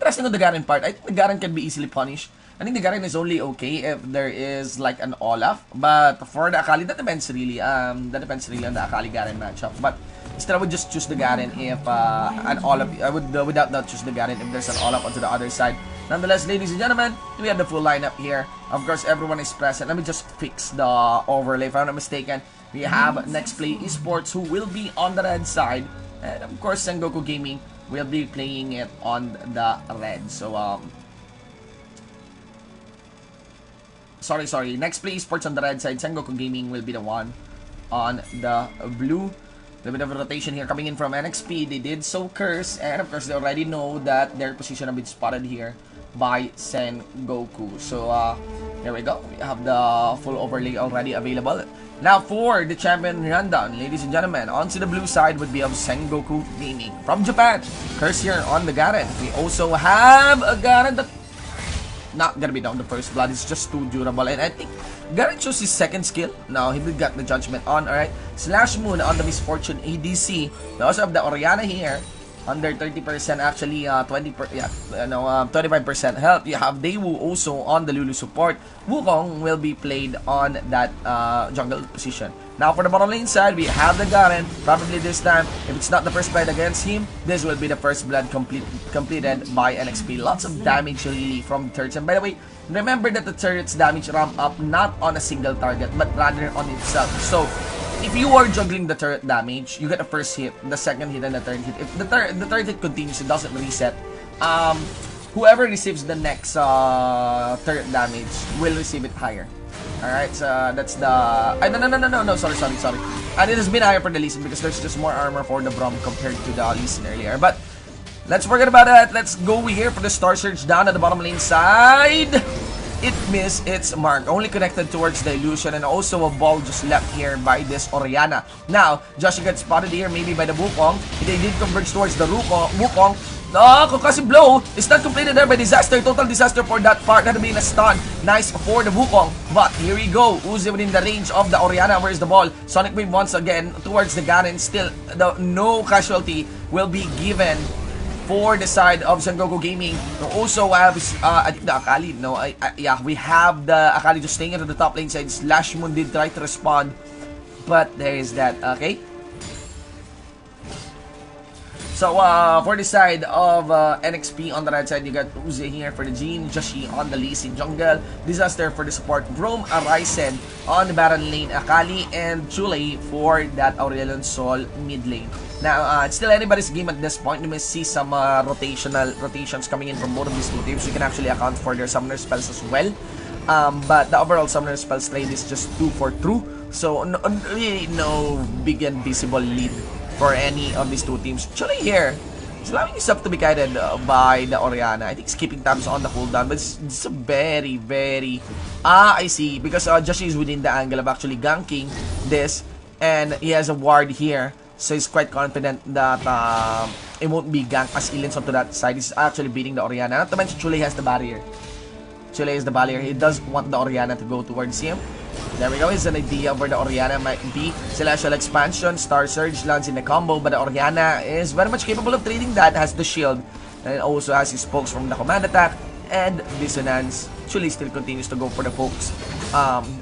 interesting on the Garen part. I think the Garen can be easily punished. I think the Garen is only okay if there is like an Olaf, but for the Akali, that depends really. That depends really on the Akali Garen matchup. But still, I would just choose the Garen if an Olaf. I would without doubt choose the Garen if there's an Olaf onto the other side. Nonetheless, ladies and gentlemen, we have the full lineup here. Of course, everyone is present. Let me just fix the overlay if I'm not mistaken. We have Nexplay Esports who will be on the red side, and of course, Sengoku Gaming will be playing it on the red. So sorry. Nexplay Esports on the red side. Sengoku Gaming will be the one on the blue. A bit of a rotation here coming in from NXP. They did so curse, and of course they already know that their position have been spotted here by Sengoku. So there we go. We have the full overlay already available. Now for the champion rundown, ladies and gentlemen, onto the blue side would be of Sengoku Gaming from Japan. Curse here on the Garen. We also have a Garen that not gonna be down the first blood. It's just too durable, and I think Garen chose his second skill. Now he got the judgment on. Alright, Slash Moon on the Misfortune ADC. We also have the Orianna here under 30%, actually 25% health. You have Daewoo also on the Lulu support. Wukong will be played on that jungle position. Now for the bottom lane side, we have the Garen. Probably this time, if it's not the first blood against him, this will be the first blood completed by NXP. Lots of damage really from turrets. And by the way, remember that the turret's damage ramp up not on a single target, but rather on itself. So if you are juggling the turret damage, you get the first hit, the second hit, and the third hit. If the third hit continues, it doesn't reset. Whoever receives the next turret damage will receive it higher. Alright, so that's the... No, sorry. And it has been higher for the Lee Sin because there's just more armor for the Braum compared to the Lee Sin earlier. But let's forget about that. Let's go here for the Star Surge down at the bottom lane side. It missed its mark, only connected towards the illusion, and also a ball just left here by this Orianna. Now, Joshi got spotted here maybe by the Wukong. They did converge towards the Wukong. Concussive blow is not completed there by Disaster. Total disaster for that part. That being a stun. Nice for the Wukong. But here we go. Uzi within the range of the Orianna. Where's the ball? Sonic Wave once again towards the Garen. Still, no casualty will be given for the side of Sengoku Gaming. We also have, I think the Akali, no, yeah, we have the Akali just staying into the top lane side. Slash Moon did try to respond, but there is that, okay? So, for the side of NXP on the right side, you got Uzi here for the Jean, Joshi on the Lee Sin jungle, Disaster for the support, Braum, Arisen on the Baron lane, Akali, and Chule for that Aurelion Sol mid lane. Now, it's still anybody's game at this point. You may see some rotations coming in from both of these two teams. You can actually account for their summoner spells as well. But the overall summoner spells trade is just 2 for 2. So, really no big and visible lead for any of these two teams. Chule here is allowing himself to be guided by the Orianna. I think he's keeping tabs on the cooldown, but it's a very... I see. Because Joshi is within the angle of actually ganking this, and he has a ward here. So he's quite confident that it won't be ganked as Ilins onto that side. He's actually beating the Orianna. Not to mention Chule has the barrier. Chule is the barrier. He does want the Orianna to go towards him. There we go. It's an idea of where the Orianna might be. Celestial Expansion, Star Surge lands in the combo, but the Orianna is very much capable of trading that. Has the shield, and it also has his pokes from the command attack and Dissonance. Chule still continues to go for the pokes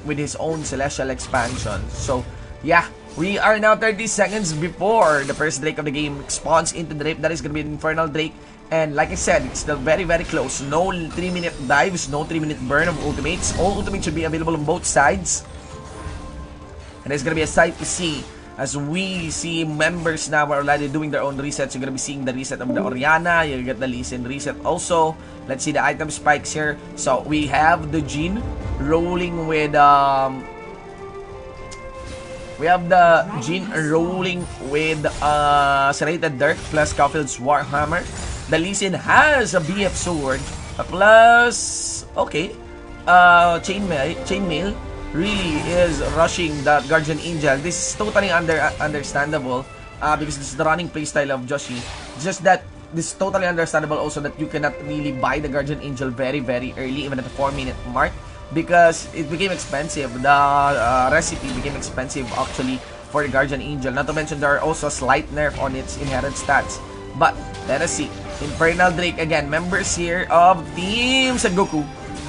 with his own Celestial Expansion. So, yeah. We are now 30 seconds before the first Drake of the game spawns into the Drake. That is going to be an Infernal Drake. And like I said, it's still very close. No 3-minute dives, no 3-minute burn of ultimates. All ultimates should be available on both sides. And it's going to be a sight to see as we see members now are already doing their own resets. You're going to be seeing the reset of the Orianna. You get the Lee Sin reset also. Let's see the item spikes here. So we have the Jean rolling with... We have the Jean rolling with Serrated Dirk plus Caulfield's Warhammer. The Lee Sin has a BF Sword plus... Okay. Chainmail really is rushing the Guardian Angel. This is totally understandable because this is the running playstyle of Joshi. Just that this is totally understandable also that you cannot really buy the Guardian Angel very early, even at the 4-minute mark. Because it became expensive. The recipe became expensive actually for the Guardian Angel. Not to mention there are also a slight nerf on its inherent stats. But let us see. Infernal Drake again. Members here of Team Sengoku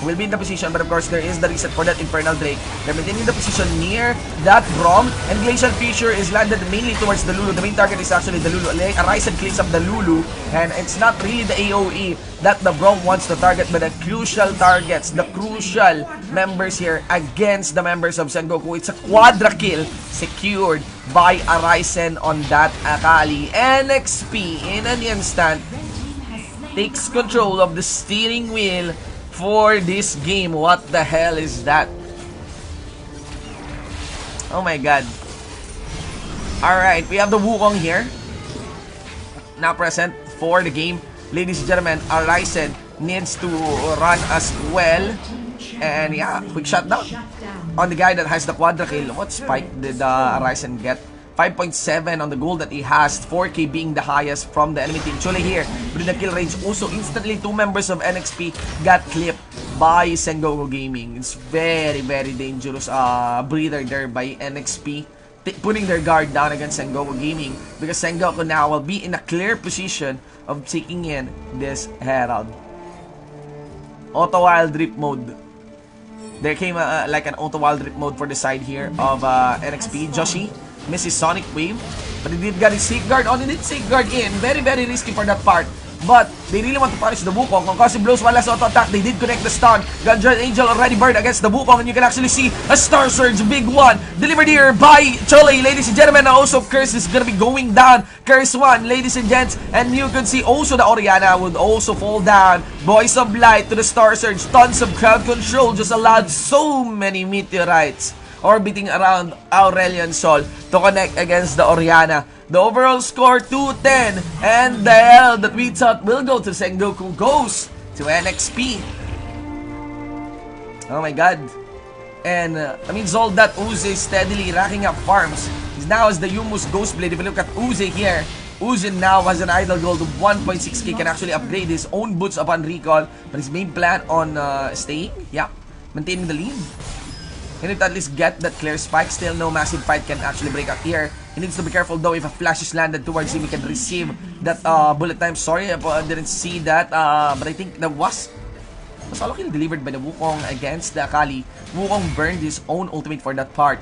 will be in the position, but of course there is the reset for that Infernal Drake. They're maintaining the position near that Braum, and Glacial Fissure is landed mainly towards the Lulu. The main target is actually the Lulu. Arisen cleans up the Lulu, and it's not really the AoE that the Braum wants to target, but the crucial targets, the crucial members here against the members of Sengoku. It's a quadra kill secured by Arisen on that Akali. NXP in an instant takes control of the steering wheel for this game. What the hell is that? Oh my god. Alright, we have the Wukong here, now present for the game. Ladies and gentlemen, Arisen needs to run as well. And yeah, quick shutdown on the guy that has the quadra kill. What spike did Arisen get? 5.7 on the goal that he has, 4k being the highest from the enemy team. Chole here, with the kill range, also instantly 2 members of NXP got clipped by Sengoku Gaming. It's very, very dangerous breather there by NXP, putting their guard down against Sengoku Gaming, because Sengoku now will be in a clear position of taking in this Herald. Auto Wildrift mode. There came like an auto Wildrift mode for the side here of NXP. Joshi misses Sonic Wave, but he did get his safeguard on. He did safeguard in. Very, very risky for that part. But they really want to punish the Wukong. Concussive blows while as auto attack. They did connect the stun. Gunjar Angel already burned against the Wukong, and you can actually see a Star Surge, big one, delivered here by Chole. Ladies and gentlemen, also Curse is gonna be going down. Curse 1, ladies and gents, and you can see also the Orianna would also fall down. Boys of Light to the Star Surge. Tons of crowd control just allowed so many meteorites orbiting around Aurelion Sol to connect against the Orianna. The overall score 2-10, and the L that we thought will go to Sengoku goes to NXP. Oh my god. And I mean, Zoldat Uzi steadily racking up farms. He's now as the Yumus Ghostblade. If you look at Uzi here, Uzi now has an idle gold of 1.6k, can actually upgrade his own boots upon recall, but his main plan on staying, yeah, maintaining the lead. He needs to at least get that clear spike. Still no massive fight can actually break out here. He needs to be careful though. If a flash is landed towards him, he can receive that bullet time. Sorry, I didn't see that, but I think that was solo kill delivered by the Wukong against the Akali. Wukong burned his own ultimate for that part.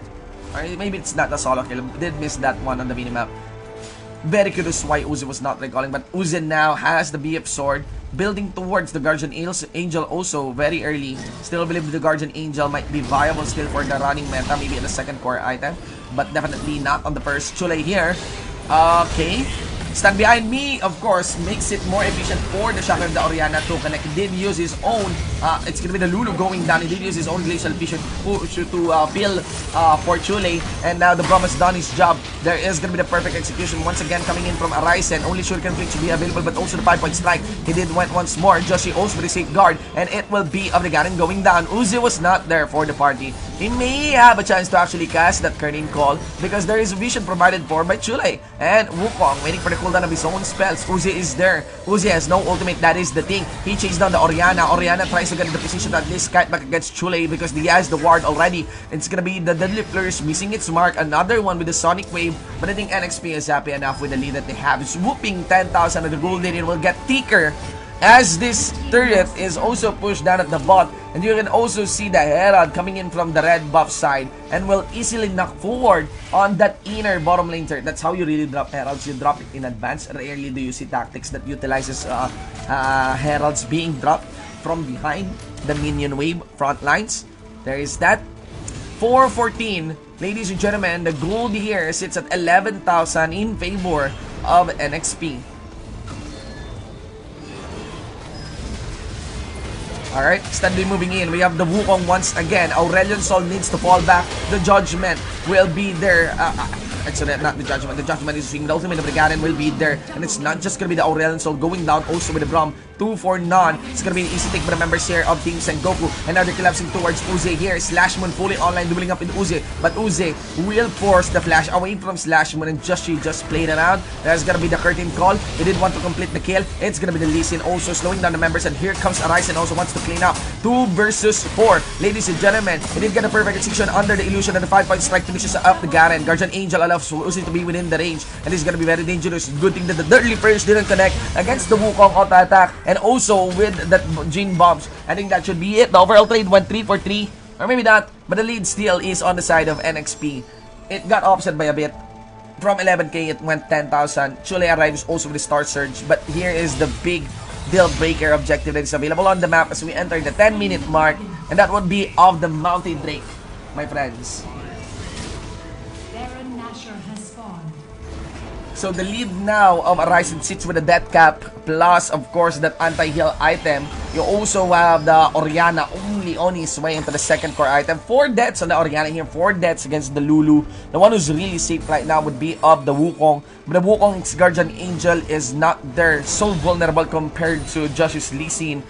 Or maybe it's not a solo kill. Did miss that one on the minimap. Very curious why Uzi was not recalling, but Uzi now has the BF sword, building towards the Guardian Angel also very early. Still believe the Guardian Angel might be viable still for the running meta, maybe in the second core item, but definitely not on the first. Chule here. Okay. Stand behind me, of course, makes it more efficient for the Shackle of the Orianna to connect. He did use his own, it's gonna be the Lulu going down. He did use his own Glacial Fissure to peel for Chule, and now the Braum has done his job. There is gonna be the perfect execution once again coming in from Arisen. Only Shuriken Flick should be available, but also the 5-point strike. He did went once more. Joshi also with the safeguard, and it will be Obligaron going down. Uzi was not there for the party. He may have a chance to actually cast that Kerning Call because there is vision provided for by Chule. And Wukong waiting for the cooldown of his own spells. Uzi is there. Uzi has no ultimate, that is the thing. He chased down the Orianna. Orianna tries to get the position to at least kite back against Chule because he has the ward already. It's gonna be the Deadly Flourish missing its mark. Another one with the Sonic Wave. But I think NXP is happy enough with the lead that they have. Swooping 10,000 of the gold in. It will get thicker as this turret is also pushed down at the bot, and you can also see the Herald coming in from the red buff side and will easily knock forward on that inner bottom lane turret. That's how you really drop Heralds. You drop it in advance. Rarely do you see tactics that utilizes Heralds being dropped from behind the minion wave front lines. There is that. 414, ladies and gentlemen, the gold here sits at 11,000 in favor of NXP. Alright, steadily moving in. We have the Wukong once again. Aurelion Sol needs to fall back. The Judgment will be there. Actually, not the Judgment. The Judgment is using the ultimate of the Garen will be there. And it's not just gonna be the Aurelion Sol going down also with the Braum. 2 for none. It's gonna be an easy take by the members here of Team Sengoku. Another collapsing towards Uze here. Slashmoon fully online, doubling up with Uze. But Uze will force the flash away from Slashmoon, and just played around. That's gonna be the curtain call. He did want to complete the kill. It's gonna be the Lee Sin also slowing down the members, and here comes Arise and also wants to clean up. 2 versus 4. Ladies and gentlemen, he did get a perfect execution under the illusion, and the 5-point strike finishes up the Garen. Guardian Angel allows Uzi to be within the range, and this is gonna be very dangerous. Good thing that the Dirty First didn't connect against the Wukong auto attack, and also with that Gene Bombs. I think that should be it. The overall trade went 3 for 3, or maybe not, but the lead still is on the side of NXP. It got offset by a bit. From 11k, it went 10,000. Chule arrives also with the Star Surge, but here is the big deal breaker objective that is available on the map as we enter the 10-minute mark, and that would be of the Mountain Drake, my friends. So the lead now of Arise sits with a death cap, plus of course that anti-heal item. You also have the Orianna only on his way into the second core item. 4 deaths on the Orianna here, 4 deaths against the Lulu. The one who's really safe right now would be of the Wukong. But the Wukong's Guardian Angel is not there, so vulnerable compared to Josh's Lee Sin.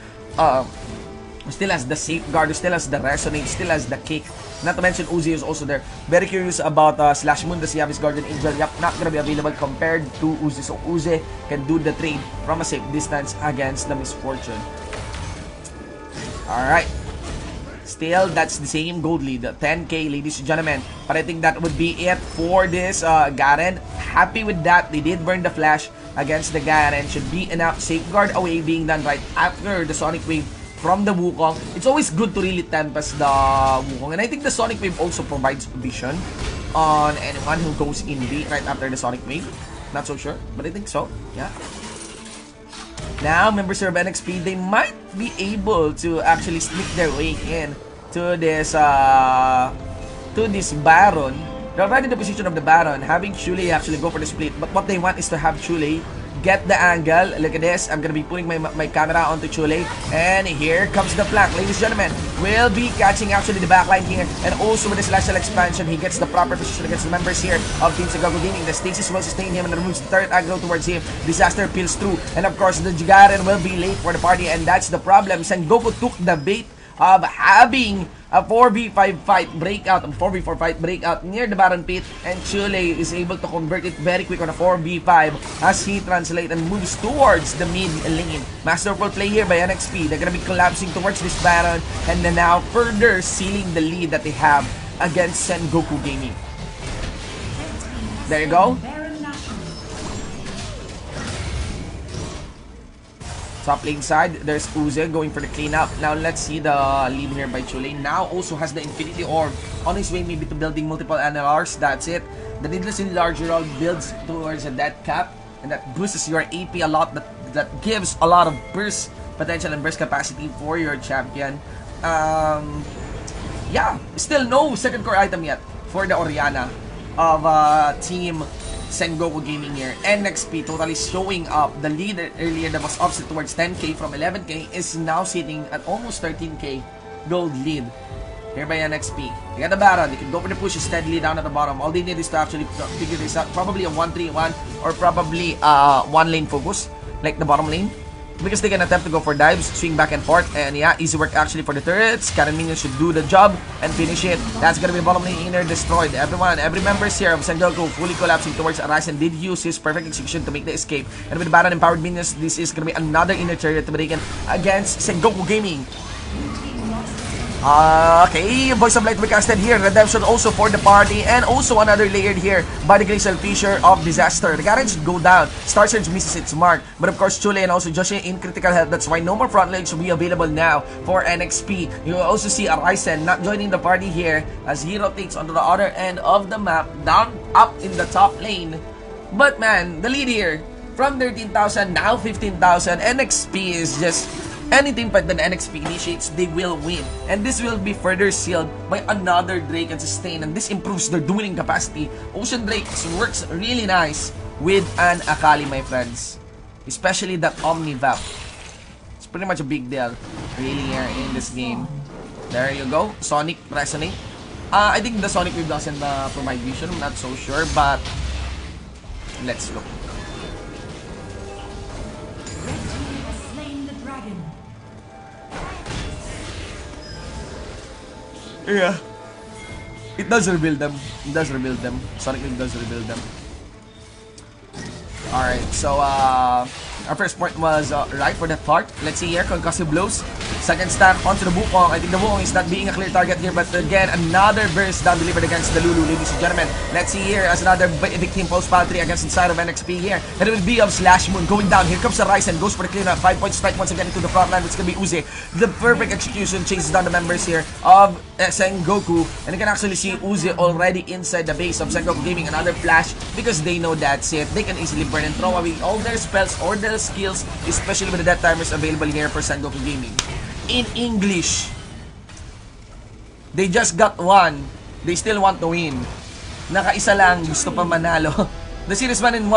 Still has the Safeguard, still has the Resonate, still has the Kick. Not to mention Uzi is also there. Very curious about Slashmoon. Does he have his Guardian Angel? Yep, not gonna be available compared to Uzi. So Uzi can do the trade from a safe distance against the Misfortune. Alright. Still, that's the same gold lead. 10k, ladies and gentlemen. But I think that would be it for this Garen. Happy with that. They did burn the flash against the Garen. Should be enough. Safeguard away being done right after the Sonic Wave from the Wukong. It's always good to really tempest the Wukong, and I think the Sonic Wave also provides vision on anyone who goes in B right after the Sonic Wave. Not so sure, but I think so. Yeah. Now, members of NXP, they might be able to actually sneak their way in to this Baron. They're already in the position of the Baron, having Chule actually go for the split. But what they want is to have Chule get the angle. Look at this. I'm gonna be putting my camera onto Chule, and here comes the flank. Ladies and gentlemen, we'll be catching actually the backline here, and also with the Celestial Expansion, he gets the proper position against the members here of Team Sengoku Gaming. The Stasis will sustain him and removes the third aggro towards him. Disaster peels through, and of course the Garen will be late for the party, and that's the problem. Sengoku took the bait of having a 4v5 fight breakout, a 4v4 fight breakout near the Baron Pit, and Chule is able to convert it very quick on a 4v5 as he translates and moves towards the mid lane. Masterful play here by NXP. They're gonna be collapsing towards this Baron, and then now further sealing the lead that they have against Sengoku Gaming. There you go. Top lane side, there's Uze going for the cleanup. Now let's see the lead here by Chule. Now also has the Infinity Orb on his way maybe to building multiple NLRs. That's it. The Needless Enlarger builds towards a death cap, and that boosts your AP a lot. That gives a lot of burst potential and burst capacity for your champion. Yeah, still no second core item yet for the Orianna of Team Sengoku Gaming here. NXP totally showing up. The lead earlier that was offset towards 10k from 11k is now sitting at almost 13k gold lead here by NXP. They got the Baron. They can go for the push steadily down at the bottom. All they need is to actually figure this out. Probably a 1-3-1 or probably one lane focus like the bottom lane, because they can attempt to go for dives, swing back and forth, and yeah, easy work actually for the turrets. Cannon minions should do the job and finish it. That's gonna be bottom lane inner destroyed. Every members here of Sengoku fully collapsing towards Arise, and did use his perfect execution to make the escape. And with Baron empowered minions, this is gonna be another inner turret to be taken against Sengoku Gaming. Okay, Voice of Light recasted here. Redemption also for the party, and also another layered here by the Glacial Fissure of Disaster. The Garen should go down. Star Surge misses its mark, but of course Chule and also Joshi in critical health. That's why no more front legs will be available now for NXP. You will also see Arisen not joining the party here as he rotates onto the other end of the map, down up in the top lane. But man, the lead here from 13,000 now 15,000. NXP is just anything but than NXP initiates, they will win. And this will be further sealed by another Drake and Sustain, and this improves their dueling capacity. Ocean Drake works really nice with an Akali, my friends. Especially that Omni Vap. It's pretty much a big deal, really, here in this game. There you go. Sonic Resonate. I think the Sonic Wave doesn't provide vision. I'm not so sure, but let's look. Yeah. It does rebuild them. It does rebuild them. Sonic Link does rebuild them. Alright, so our first point was right for the part. Let's see here, concussive blows. Second stack onto the Wukong. I think the Wukong is not being a clear target here, but again, another burst down delivered against the Lulu, ladies and gentlemen. Let's see here as another victim post pile 3 against inside of NXP here. And it will be of Slash Moon going down. Here comes the Ryzen, goes for the clear 5-point strike once again into the front line. It's gonna be Uzi. The perfect execution chases down the members here of Sengoku. And you can actually see Uzi already inside the base of Sengoku Gaming. Another flash because they know that's it. They can easily burn and throw away all their spells or their skills, especially with the death timers available here for Sengoku Gaming. In English, they just got one. They still want to win. Nakaisa lang, gusto pa manalo. The series 1-1.